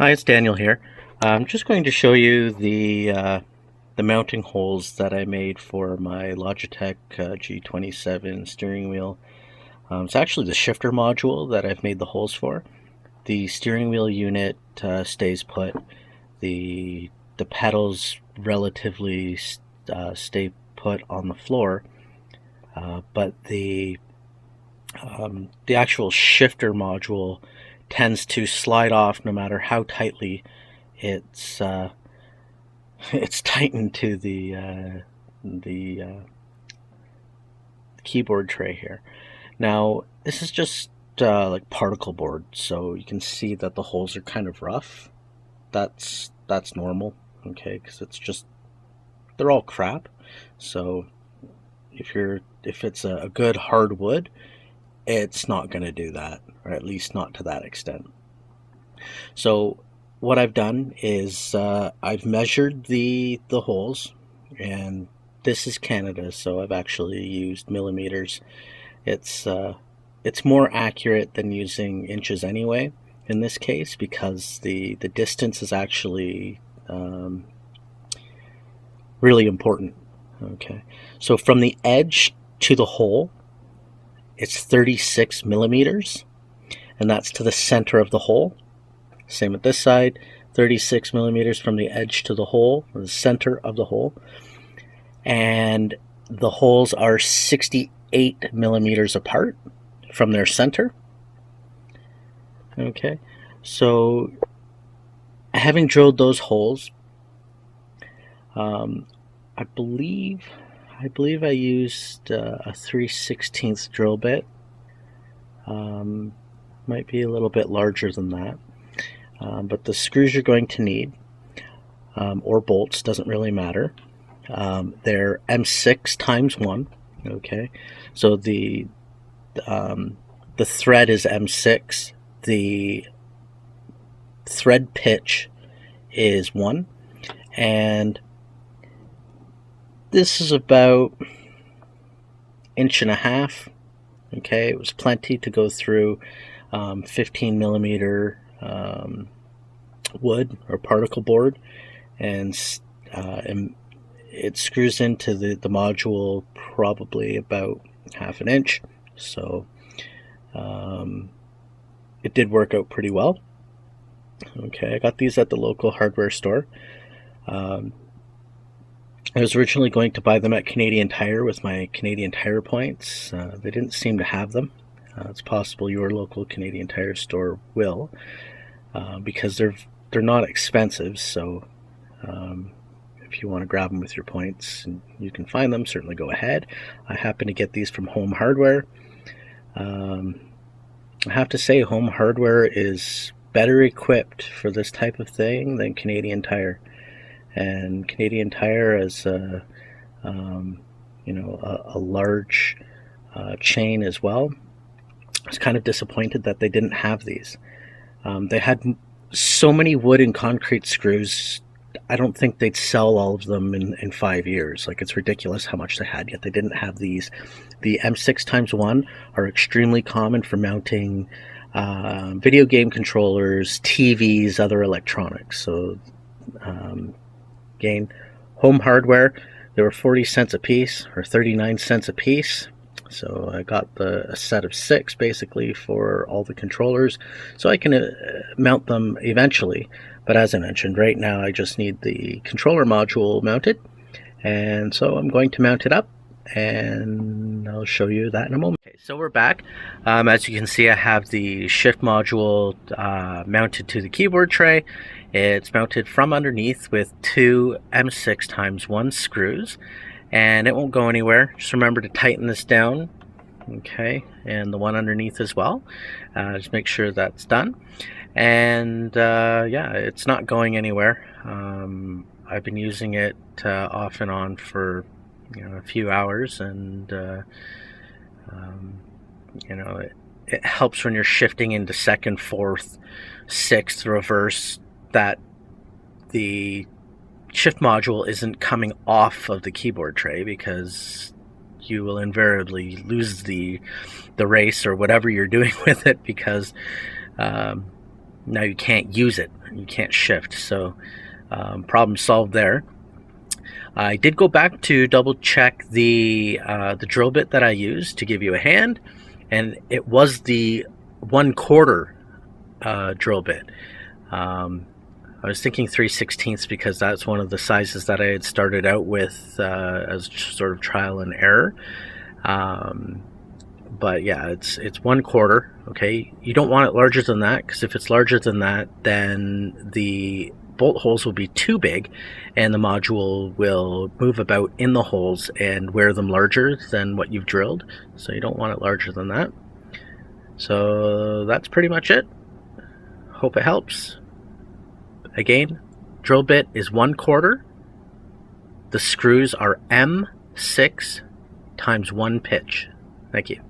Hi, it's Daniel here. I'm just going to show you the mounting holes that I made for my Logitech G27 steering wheel. It's actually the shifter module that I've made the holes for. The steering wheel unit stays put. The pedals relatively stay put on the floor, but the actual shifter module tends to slide off no matter how tightly it's it's tightened to the keyboard tray here. Now this is just like particle board, so you can see that the holes are kind of rough. That's normal, okay, because they're all crap. So if it's a good hard wood, it's not going to do that, or at least not to that extent. So what I've done is I've measured the holes, and this is Canada, so I've actually used millimeters. It's more accurate than using inches anyway in this case, because the distance is actually really important. Okay, so from the edge to the hole, it's 36 millimeters, and that's to the center of the hole. Same with this side, 36 millimeters from the edge to the hole, or the center of the hole. And the holes are 68 millimeters apart from their center. Okay, so having drilled those holes, I believe I used a 3/16 drill bit. Might be a little bit larger than that. But the screws you're going to need, or bolts, doesn't really matter. They're M6 times 1. Okay, so the thread is M6. The thread pitch is 1, and this is about 1.5 inches. Okay, it was plenty to go through 15 millimeter wood or particle board, and it screws into the module probably about 1/2 inch. So it did work out pretty well. Okay, I got these at the local hardware store. I was originally going to buy them at Canadian Tire with my Canadian Tire points. They didn't seem to have them. It's possible your local Canadian Tire store will, because they're not expensive. So if you want to grab them with your points and you can find them, certainly go ahead. I happen to get these from Home Hardware. I have to say, Home Hardware is better equipped for this type of thing than Canadian Tire. And Canadian Tire, as a large chain as well, I was kind of disappointed that they didn't have these. They had so many wood and concrete screws. I don't think they'd sell all of them in 5 years. Like, it's ridiculous how much they had, yet they didn't have these. The M6 times 1 are extremely common for mounting video game controllers, TVs, other electronics. So again, Home Hardware, they were 40 cents a piece, or 39 cents a piece. So I got a set of 6 basically for all the controllers, so I can mount them eventually. But as I mentioned, right now I just need the controller module mounted, and so I'm going to mount it up, and I'll show you that in a moment. Okay, so we're back. As you can see, I have the shift module mounted to the keyboard tray. It's mounted from underneath with 2 M6 times 1 screws, and it won't go anywhere. Just remember to tighten this down, okay, and the one underneath as well. Just make sure that's done. And yeah, it's not going anywhere. I've been using it off and on for a few hours, and it helps when you're shifting into second, fourth, sixth, reverse, that the shift module isn't coming off of the keyboard tray, because you will invariably lose the race or whatever you're doing with it, because now you can't use it, you can't shift. So problem solved there. I did go back to double check the drill bit that I used to give you a hand, and it was the 1/4 drill bit. I was thinking 3/16 because that's one of the sizes that I had started out with as sort of trial and error. But yeah, it's 1/4. Okay, you don't want it larger than that, because if it's larger than that, then the bolt holes will be too big and the module will move about in the holes and wear them larger than what you've drilled. So you don't want it larger than that. So that's pretty much it. Hope it helps. Again, drill bit is 1/4. The screws are M6 × 1 pitch. Thank you.